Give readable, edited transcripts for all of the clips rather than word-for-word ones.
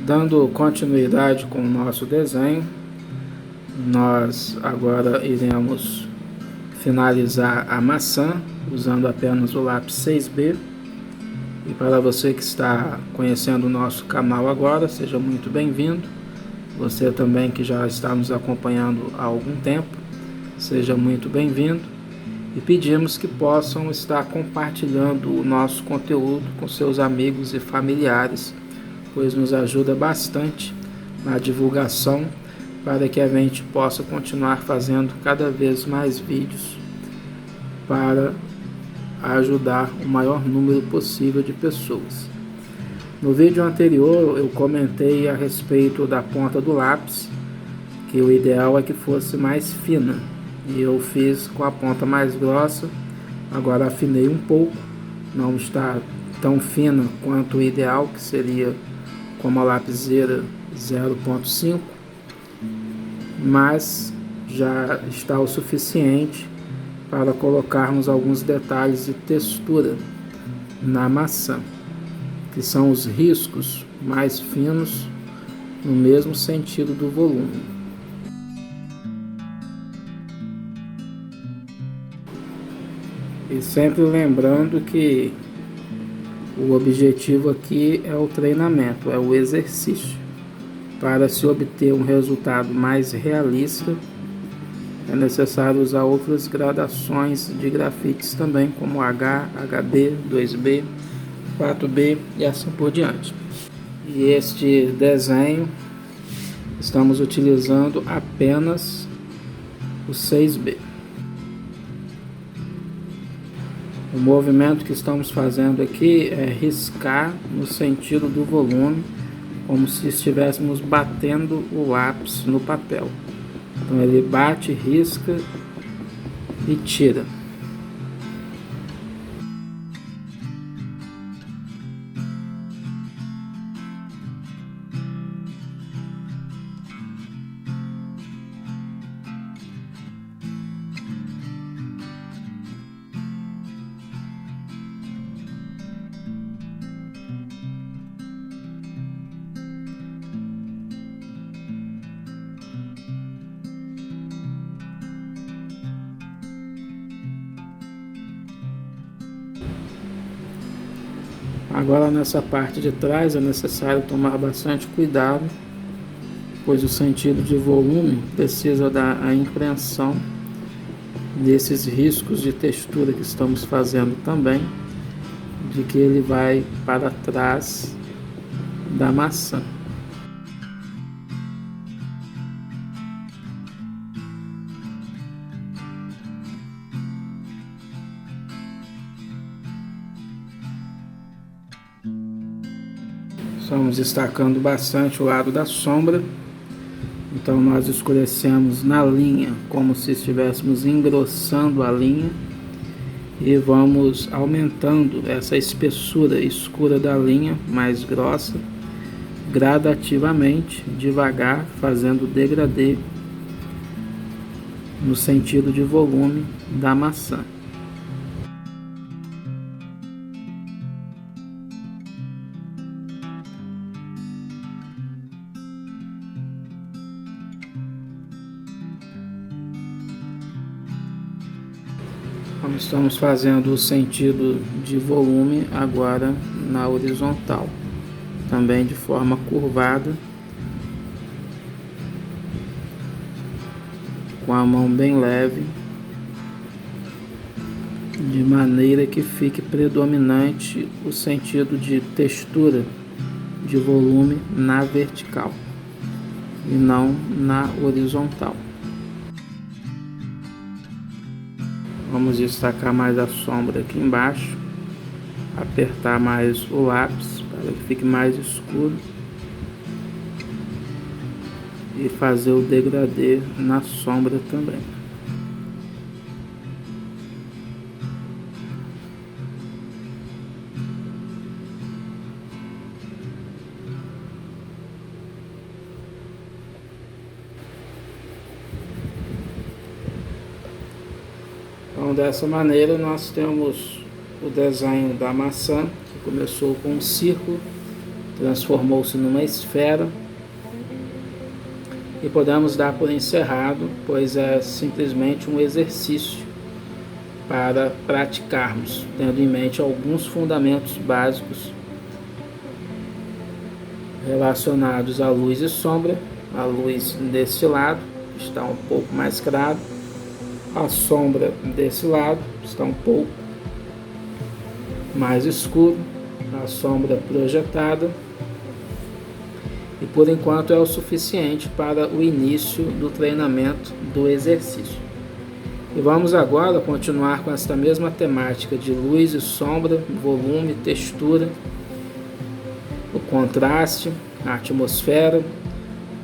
Dando continuidade com o nosso desenho, nós agora iremos finalizar a maçã usando apenas o lápis 6B. E para você que está conhecendo o nosso canal agora, seja muito bem-vindo. Você também que já está nos acompanhando há algum tempo, seja muito bem-vindo. E pedimos que possam estar compartilhando o nosso conteúdo com seus amigos e familiares, pois nos ajuda bastante na divulgação para que a gente possa continuar fazendo cada vez mais vídeos para ajudar o maior número possível de pessoas. No vídeo anterior eu comentei a respeito da ponta do lápis, que o ideal é que fosse mais fina, e eu fiz com a ponta mais grossa. Agora afinei um pouco, não está tão fina quanto o ideal, que seria com uma lapiseira 0.5, mas já está o suficiente para colocarmos alguns detalhes de textura na maçã, que são os riscos mais finos no mesmo sentido do volume. E sempre lembrando que o objetivo aqui é o treinamento, é o exercício. Para se obter um resultado mais realista, é necessário usar outras gradações de grafites também, como H, HB, 2B, 4B e assim por diante. E este desenho estamos utilizando apenas o 6B. O movimento que estamos fazendo aqui é riscar no sentido do volume, como se estivéssemos batendo o lápis no papel. Então ele bate, risca e tira. Agora nessa parte de trás é necessário tomar bastante cuidado, pois o sentido de volume precisa da impressão desses riscos de textura que estamos fazendo também, de que ele vai para trás da maçã. Estamos destacando bastante o lado da sombra, então nós escurecemos na linha como se estivéssemos engrossando a linha e vamos aumentando essa espessura escura da linha mais grossa gradativamente, devagar, fazendo degradê no sentido de volume da maçã. Estamos fazendo o sentido de volume agora na horizontal, também de forma curvada, com a mão bem leve, de maneira que fique predominante o sentido de textura de volume na vertical e não na horizontal. Vamos destacar mais a sombra aqui embaixo, apertar mais o lápis para que fique mais escuro e fazer o degradê na sombra também. Então, dessa maneira nós temos o desenho da maçã, que começou com um círculo, transformou-se numa esfera e podemos dar por encerrado, pois é simplesmente um exercício para praticarmos, tendo em mente alguns fundamentos básicos relacionados à luz e sombra. A luz desse lado está um pouco mais claro, a sombra desse lado está um pouco mais escuro, a sombra projetada, e por enquanto é o suficiente para o início do treinamento do exercício. E vamos agora continuar com esta mesma temática de luz e sombra, volume, textura, o contraste, a atmosfera,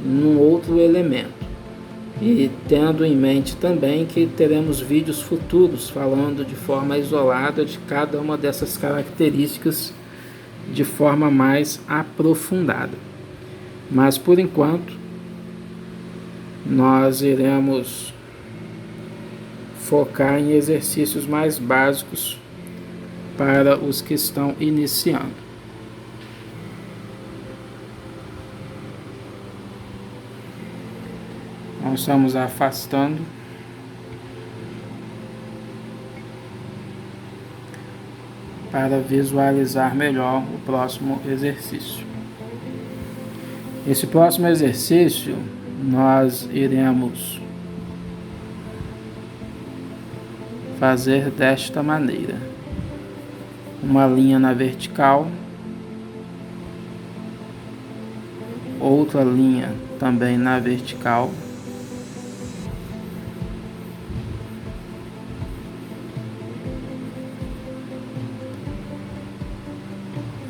num outro elemento. E tendo em mente também que teremos vídeos futuros falando de forma isolada de cada uma dessas características de forma mais aprofundada. Mas por enquanto nós iremos focar em exercícios mais básicos para os que estão iniciando. Nós estamos afastando para visualizar melhor o próximo exercício. Esse próximo exercício nós iremos fazer desta maneira: uma linha na vertical, outra linha também na vertical,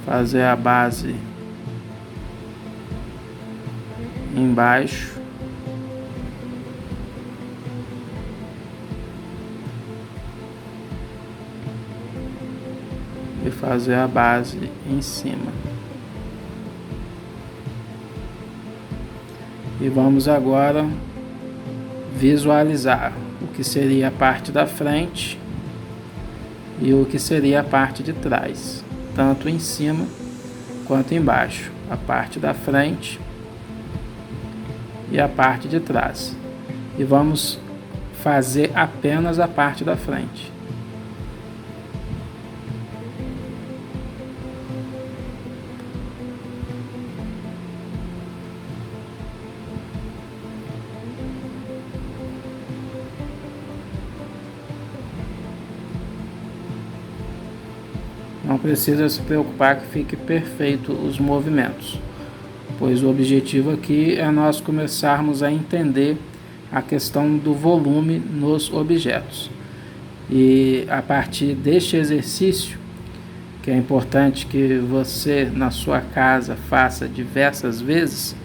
fazer a base embaixo, e fazer a base em cima. E vamos agora visualizar o que seria a parte da frente e o que seria a parte de trás, tanto em cima quanto embaixo, a parte da frente e a parte de trás. E vamos fazer apenas a parte da frente. Não precisa se preocupar que fique perfeito os movimentos, pois o objetivo aqui é nós começarmos a entender a questão do volume nos objetos. E a partir deste exercício, que é importante que você na sua casa faça diversas vezes,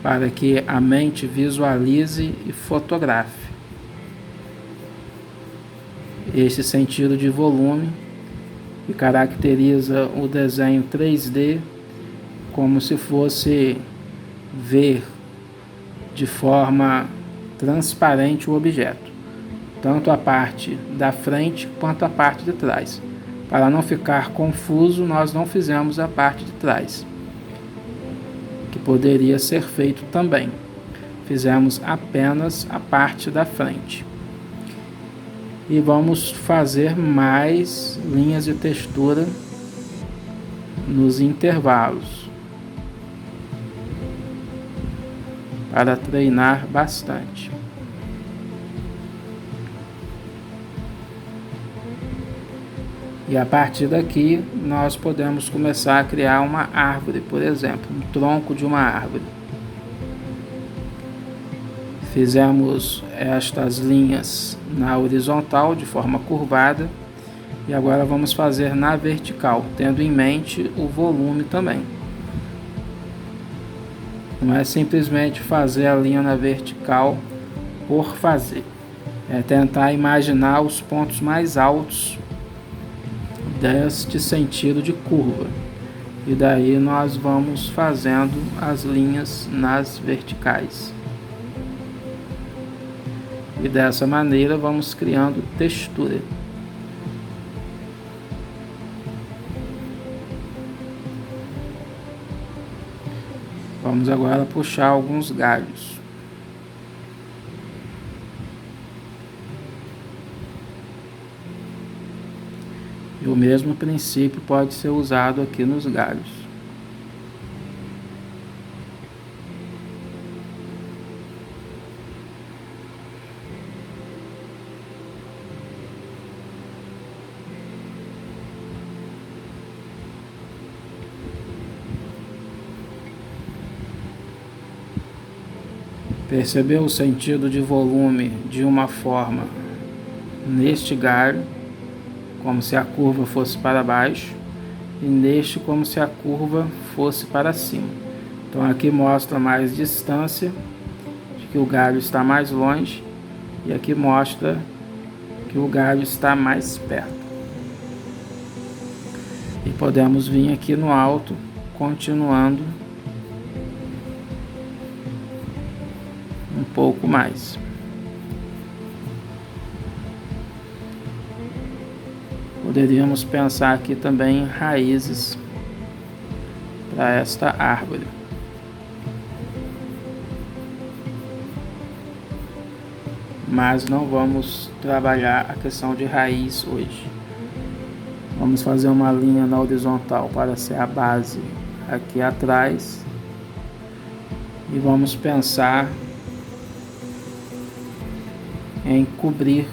para que a mente visualize e fotografe esse sentido de volume, que caracteriza o desenho 3D, como se fosse ver de forma transparente o objeto, tanto a parte da frente quanto a parte de trás. Para não ficar confuso, nós não fizemos a parte de trás, que poderia ser feito também. Fizemos apenas a parte da frente. E vamos fazer mais linhas de textura nos intervalos, para treinar bastante. E a partir daqui nós podemos começar a criar uma árvore, por exemplo, um tronco de uma árvore. Fizemos estas linhas na horizontal de forma curvada e agora vamos fazer na vertical, tendo em mente o volume também. Não é simplesmente fazer a linha na vertical por fazer, é tentar imaginar os pontos mais altos deste sentido de curva, e daí nós vamos fazendo as linhas nas verticais. E dessa maneira vamos criando textura. Vamos agora puxar alguns galhos. E o mesmo princípio pode ser usado aqui nos galhos. Percebeu o sentido de volume de uma forma neste galho, como se a curva fosse para baixo, e neste como se a curva fosse para cima. Então aqui mostra mais distância, de que o galho está mais longe, e aqui mostra que o galho está mais perto. E podemos vir aqui no alto, continuando um pouco mais. Poderíamos pensar aqui também em raízes para esta árvore. Mas não vamos trabalhar a questão de raiz hoje. Vamos fazer uma linha na horizontal para ser a base aqui atrás. E vamos pensar em cobrir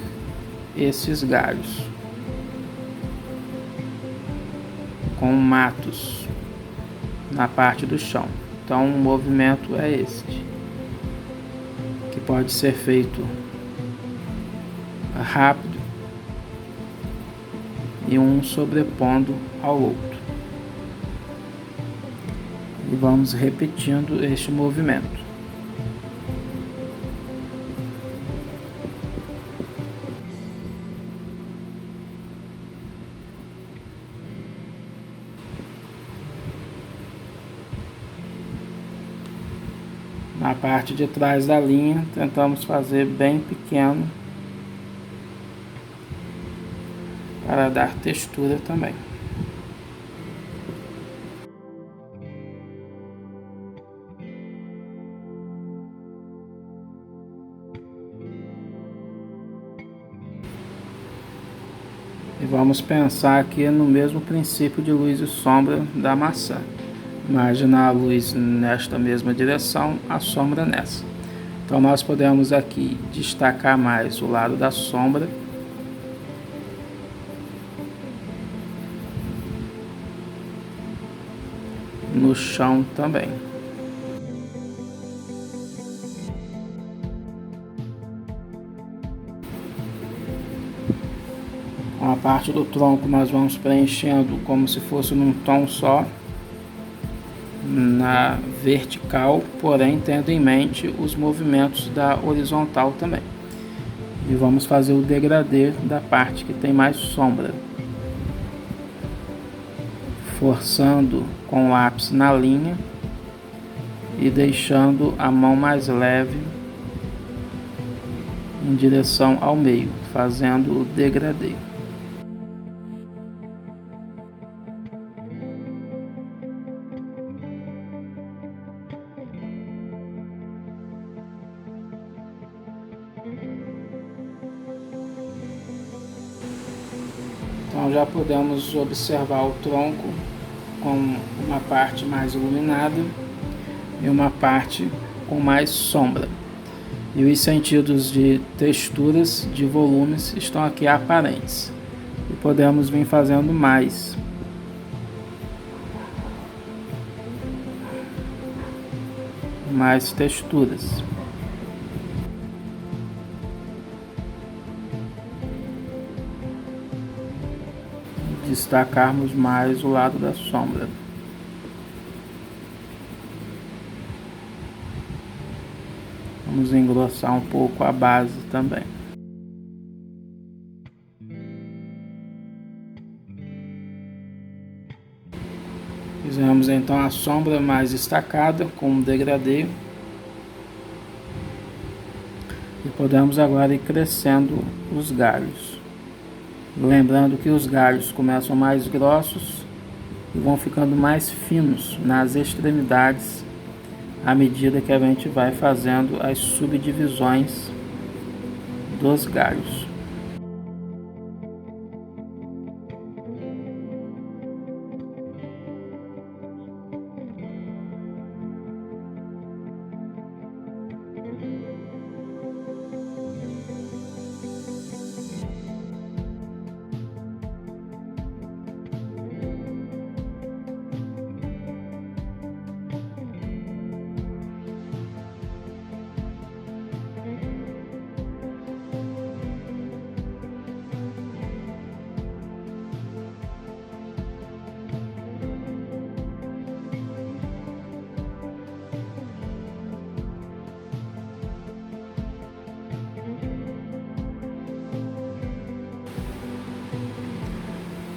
esses galhos com matos na parte do chão. Então o movimento é este, que pode ser feito rápido e um sobrepondo ao outro. E vamos repetindo este movimento. Na parte de trás da linha, tentamos fazer bem pequeno para dar textura também. E vamos pensar aqui no mesmo princípio de luz e sombra da maçã. Imaginar a luz nesta mesma direção, a sombra nessa. Então nós podemos aqui destacar mais o lado da sombra. No chão também. Com a parte do tronco nós vamos preenchendo como se fosse num tom só, na vertical, porém tendo em mente os movimentos da horizontal também. E vamos fazer o degradê da parte que tem mais sombra, forçando com o lápis na linha e deixando a mão mais leve em direção ao meio, fazendo o degradê. Então já podemos observar o tronco com uma parte mais iluminada e uma parte com mais sombra. E os sentidos de texturas, de volumes estão aqui aparentes. E podemos vir fazendo mais texturas. Destacarmos mais o lado da sombra. Vamos engrossar um pouco a base também. Fizemos então a sombra mais destacada com um degradê. E podemos agora ir crescendo os galhos. Lembrando que os galhos começam mais grossos e vão ficando mais finos nas extremidades à medida que a gente vai fazendo as subdivisões dos galhos.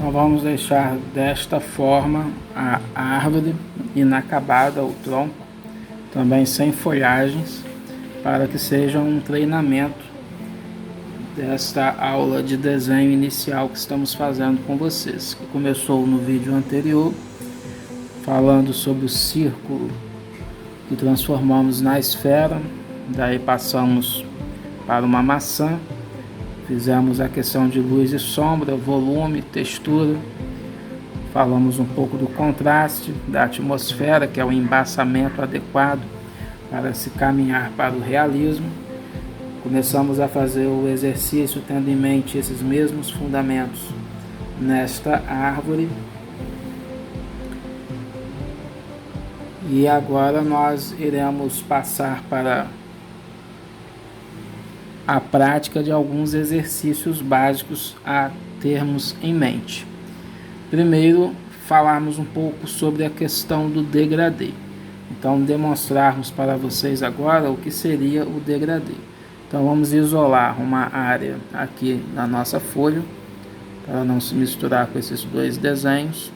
Então vamos deixar desta forma a árvore inacabada, o tronco, também sem folhagens, para que seja um treinamento desta aula de desenho inicial que estamos fazendo com vocês, que começou no vídeo anterior, falando sobre o círculo que transformamos na esfera, daí passamos para uma maçã. Fizemos a questão de luz e sombra, volume, textura. Falamos um pouco do contraste, da atmosfera, que é o embaçamento adequado para se caminhar para o realismo. Começamos a fazer o exercício tendo em mente esses mesmos fundamentos nesta árvore. E agora nós iremos passar para a prática de alguns exercícios básicos a termos em mente. Primeiro, falarmos um pouco sobre a questão do degradê. Então, demonstrarmos para vocês agora o que seria o degradê. Então, vamos isolar uma área aqui na nossa folha, para não se misturar com esses dois desenhos.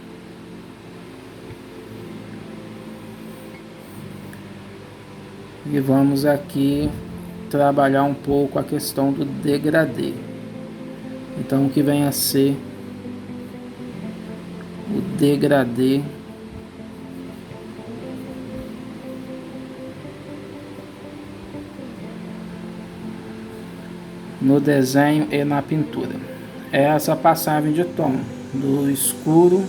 E vamos aqui trabalhar um pouco a questão do degradê. Então, o que vem a ser o degradê no desenho e na pintura? É essa passagem de tom do escuro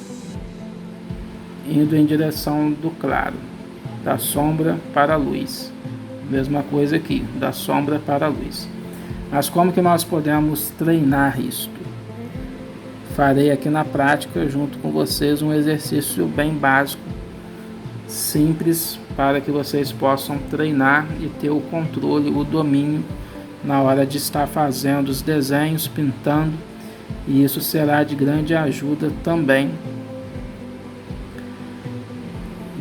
indo em direção do claro, da sombra para a luz. Mesma coisa aqui, da sombra para a luz. Mas como que nós podemos treinar isto? Farei aqui na prática, junto com vocês, um exercício bem básico, simples, para que vocês possam treinar e ter o controle, o domínio, na hora de estar fazendo os desenhos, pintando, e isso será de grande ajuda também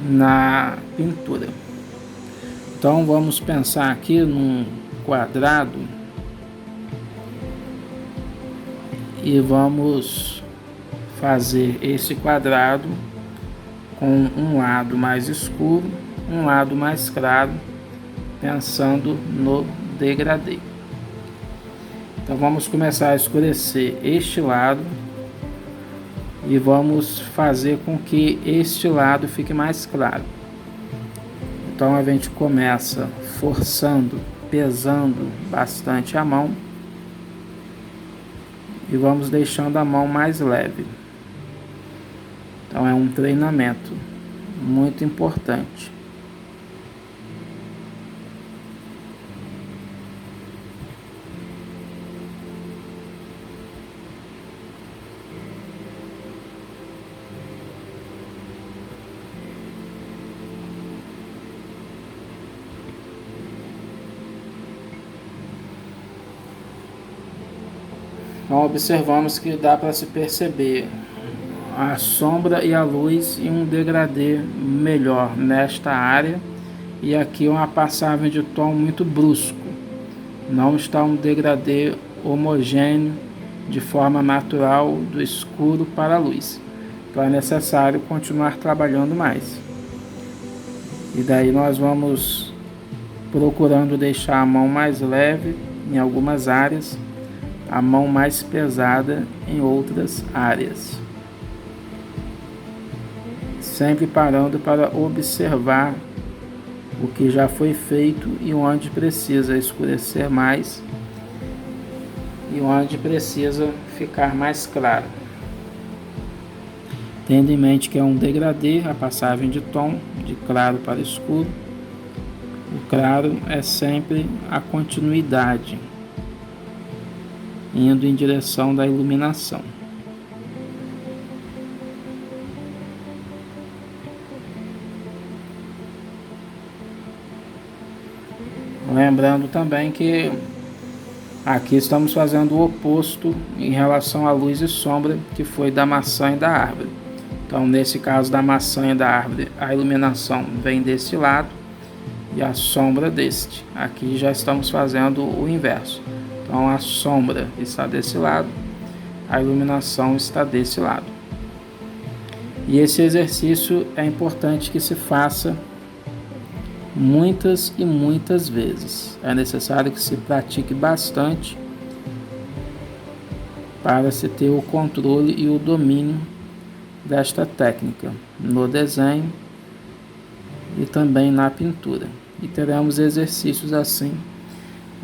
na pintura. Então vamos pensar aqui num quadrado e vamos fazer esse quadrado com um lado mais escuro, um lado mais claro, pensando no degradê. Então vamos começar a escurecer este lado e vamos fazer com que este lado fique mais claro. Então a gente começa forçando, pesando bastante a mão e vamos deixando a mão mais leve. Então é um treinamento muito importante. Então observamos que dá para se perceber a sombra e a luz e um degradê melhor nesta área, e aqui uma passagem de tom muito brusco, não está um degradê homogêneo de forma natural do escuro para a luz. Então é necessário continuar trabalhando mais, e daí nós vamos procurando deixar a mão mais leve em algumas áreas, a mão mais pesada em outras áreas, sempre parando para observar o que já foi feito e onde precisa escurecer mais e onde precisa ficar mais claro. Tendo em mente que é um degradê, a passagem de tom de claro para escuro. O claro é sempre a continuidade, indo em direção da iluminação. Lembrando também que aqui estamos fazendo o oposto em relação à luz e sombra, que foi da maçã e da árvore. Então, nesse caso da maçã e da árvore, a iluminação vem desse lado e a sombra deste. Aqui já estamos fazendo o inverso. Então, a sombra está desse lado, a iluminação está desse lado. E esse exercício é importante que se faça muitas e muitas vezes. É necessário que se pratique bastante para se ter o controle e o domínio desta técnica no desenho e também na pintura. E teremos exercícios assim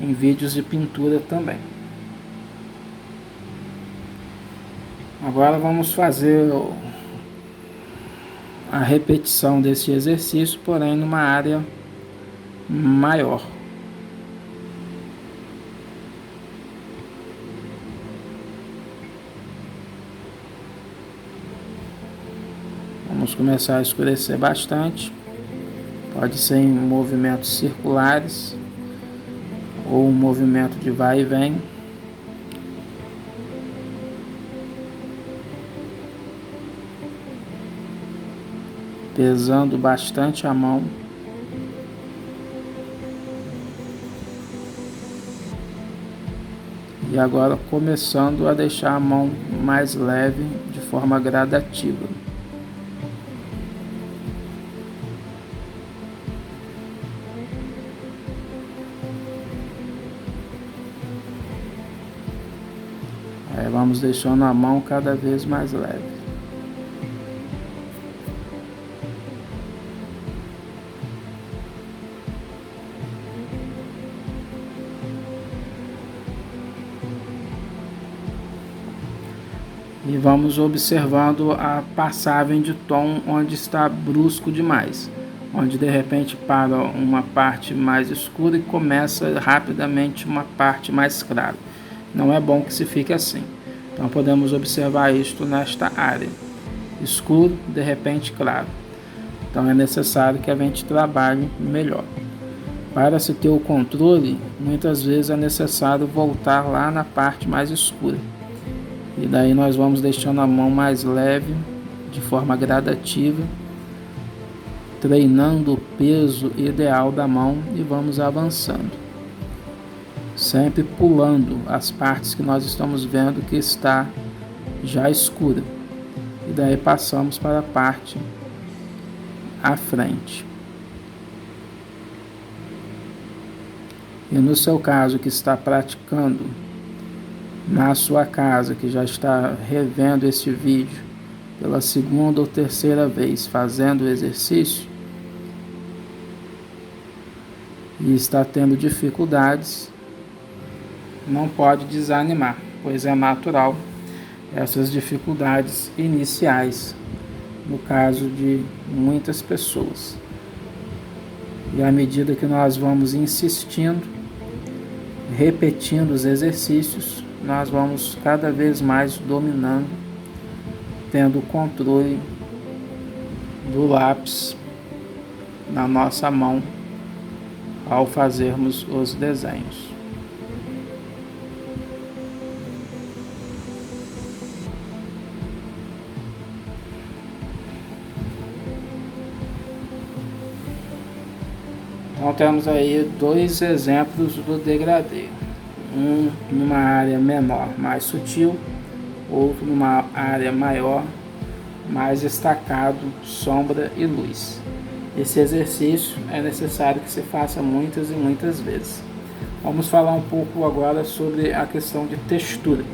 em vídeos de pintura também. Agora vamos fazer a repetição desse exercício, porém numa área maior. Vamos começar a escurecer bastante. Pode ser em movimentos circulares ou um movimento de vai e vem. Pesando bastante a mão. E agora começando a deixar a mão mais leve de forma gradativa. Aí vamos deixando a mão cada vez mais leve. E vamos observando a passagem de tom onde está brusco demais, onde de repente para uma parte mais escura e começa rapidamente uma parte mais clara. Não é bom que se fique assim. Então podemos observar isto nesta área. Escuro, de repente claro. Então é necessário que a gente trabalhe melhor. Para se ter o controle, muitas vezes é necessário voltar lá na parte mais escura. E daí nós vamos deixando a mão mais leve, de forma gradativa, treinando o peso ideal da mão e vamos avançando. Sempre pulando as partes que nós estamos vendo que está já escura. E daí passamos para a parte à frente. E no seu caso que está praticando na sua casa, que já está revendo este vídeo pela segunda ou terceira vez, fazendo o exercício, e está tendo dificuldades, não pode desanimar, pois é natural essas dificuldades iniciais, no caso de muitas pessoas. E à medida que nós vamos insistindo, repetindo os exercícios, nós vamos cada vez mais dominando, tendo o controle do lápis na nossa mão ao fazermos os desenhos. Então temos aí dois exemplos do degradê. Um numa área menor, mais sutil, outro numa área maior, mais destacado, sombra e luz. Esse exercício é necessário que se faça muitas e muitas vezes. Vamos falar um pouco agora sobre a questão de textura.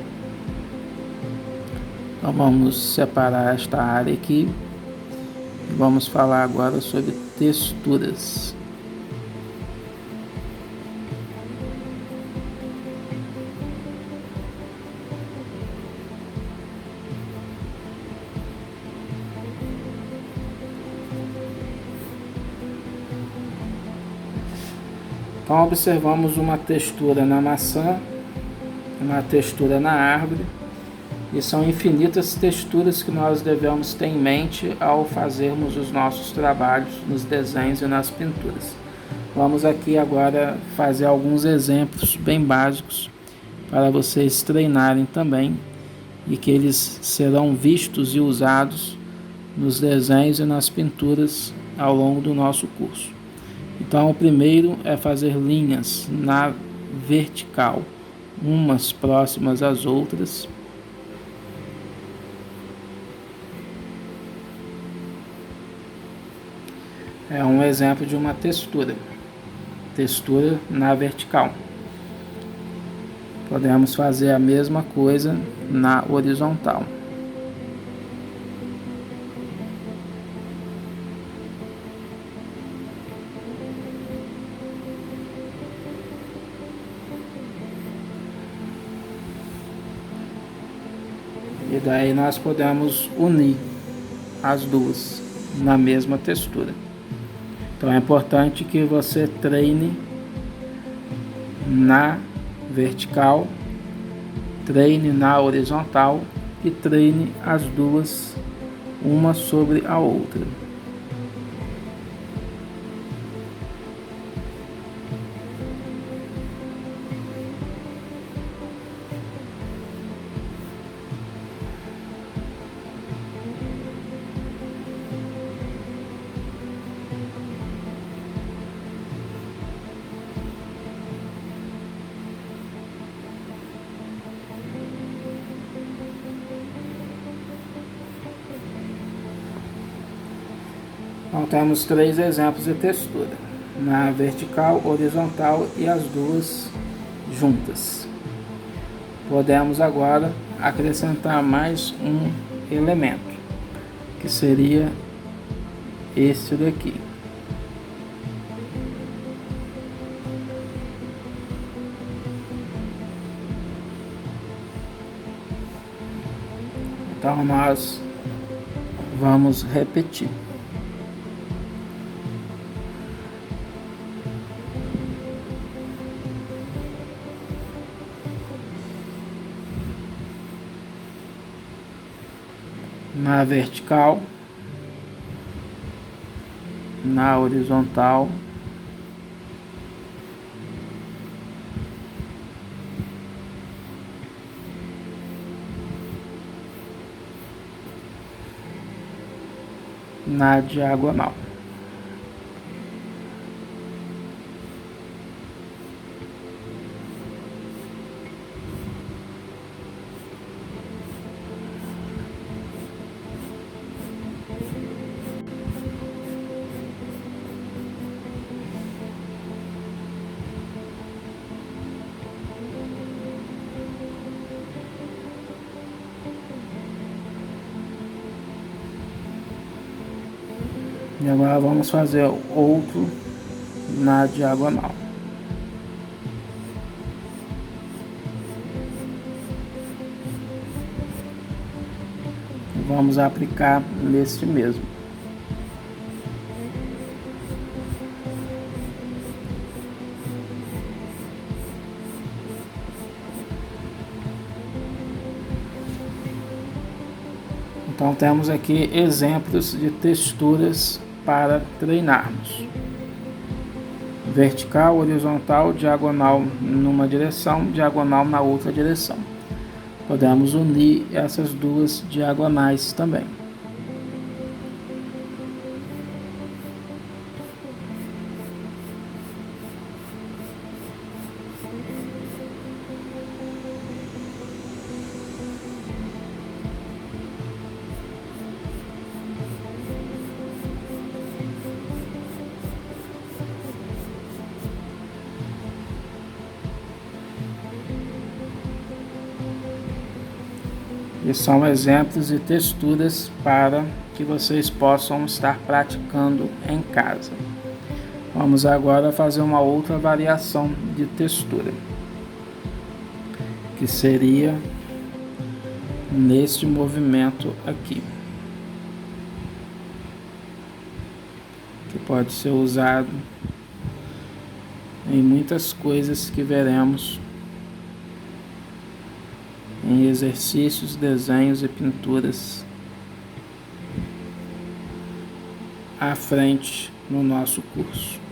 Então vamos separar esta área aqui e vamos falar agora sobre texturas. Então observamos uma textura na maçã, uma textura na árvore, e são infinitas texturas que nós devemos ter em mente ao fazermos os nossos trabalhos nos desenhos e nas pinturas. Vamos aqui agora fazer alguns exemplos bem básicos para vocês treinarem também, e que eles serão vistos e usados nos desenhos e nas pinturas ao longo do nosso curso. Então, o primeiro é fazer linhas na vertical, umas próximas às outras. É um exemplo de uma textura na vertical. Podemos fazer a mesma coisa na horizontal. E daí nós podemos unir as duas na mesma textura. Então é importante que você treine na vertical, treine na horizontal e treine as duas uma sobre a outra. Então temos 3 exemplos de textura, na vertical, horizontal e as duas juntas. Podemos agora acrescentar mais um elemento, que seria este daqui. Então nós vamos repetir. Na vertical, na horizontal, na diagonal. E agora vamos fazer outro na diagonal. Vamos aplicar neste mesmo. Então temos aqui exemplos de texturas para treinarmos. Vertical, horizontal, diagonal numa direção, diagonal na outra direção. Podemos unir essas duas diagonais também. E são exemplos e texturas para que vocês possam estar praticando em casa. Vamos agora fazer uma outra variação de textura, que seria neste movimento aqui, que pode ser usado em muitas coisas que veremos em exercícios, desenhos e pinturas à frente no nosso curso.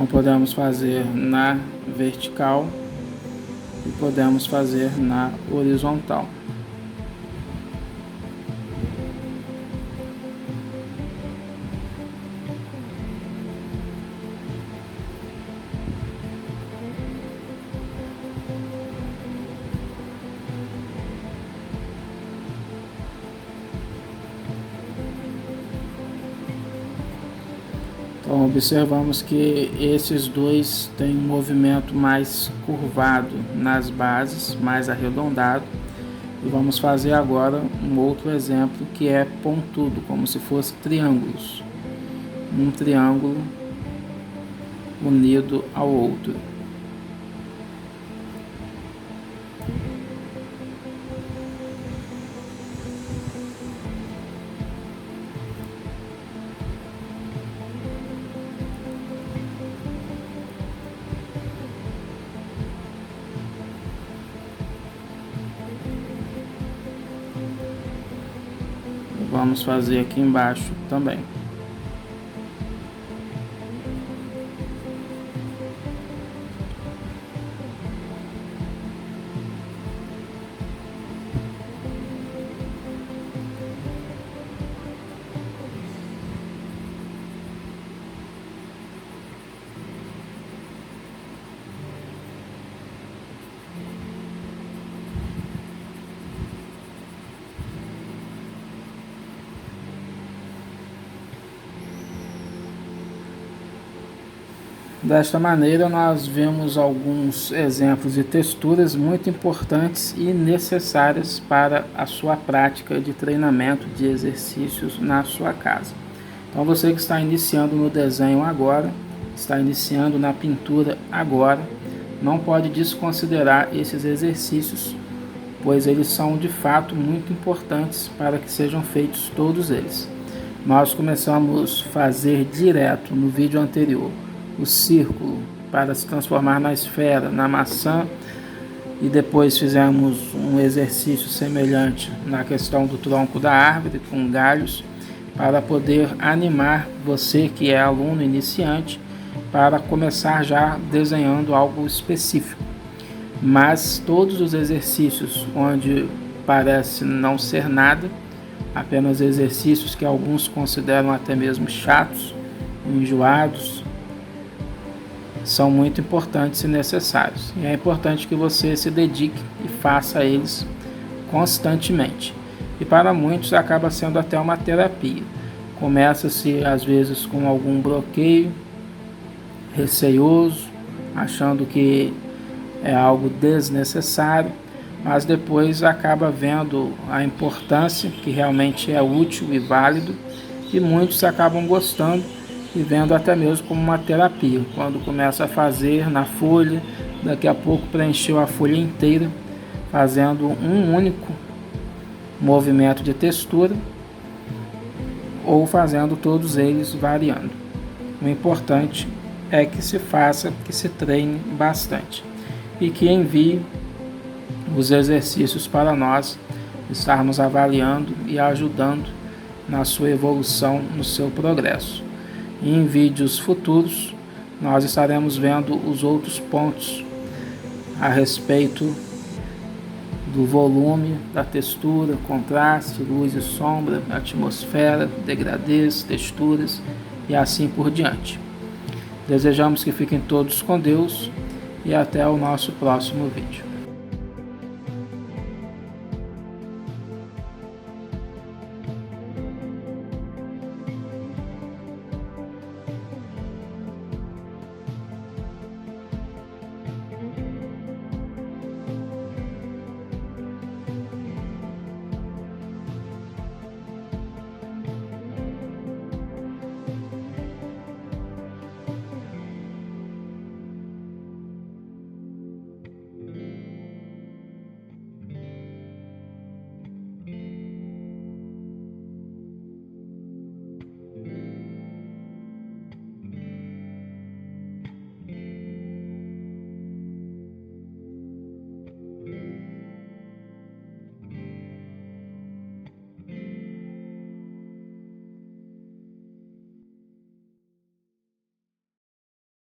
Então podemos fazer na vertical e podemos fazer na horizontal. Então observamos que esses dois têm um movimento mais curvado nas bases, mais arredondado. E vamos fazer agora um outro exemplo que é pontudo, como se fosse triângulos. Um triângulo unido ao outro. Vamos fazer aqui embaixo também. Desta maneira, nós vemos alguns exemplos de texturas muito importantes e necessárias para a sua prática de treinamento de exercícios na sua casa. Então, você que está iniciando no desenho agora, está iniciando na pintura agora, não pode desconsiderar esses exercícios, pois eles são de fato muito importantes para que sejam feitos todos eles. Nós começamos a fazer direto no vídeo anterior o círculo para se transformar na esfera, na maçã, e depois fizemos um exercício semelhante na questão do tronco da árvore com galhos, para poder animar você que é aluno iniciante para começar já desenhando algo específico. Mas todos os exercícios onde parece não ser nada, apenas exercícios que alguns consideram até mesmo chatos, enjoados, são muito importantes e necessários. E é importante que você se dedique e faça eles constantemente. E para muitos acaba sendo até uma terapia. Começa-se às vezes com algum bloqueio, receioso, achando que é algo desnecessário, mas depois acaba vendo a importância, que realmente é útil e válido, e muitos acabam gostando e vendo até mesmo como uma terapia. Quando começa a fazer na folha, daqui a pouco preencheu a folha inteira, fazendo um único movimento de textura, ou fazendo todos eles variando. O importante é que se faça, que se treine bastante e que envie os exercícios para nós estarmos avaliando e ajudando na sua evolução, no seu progresso. E em vídeos futuros nós estaremos vendo os outros pontos a respeito do volume, da textura, contraste, luz e sombra, atmosfera, degradês, texturas e assim por diante. Desejamos que fiquem todos com Deus e até o nosso próximo vídeo.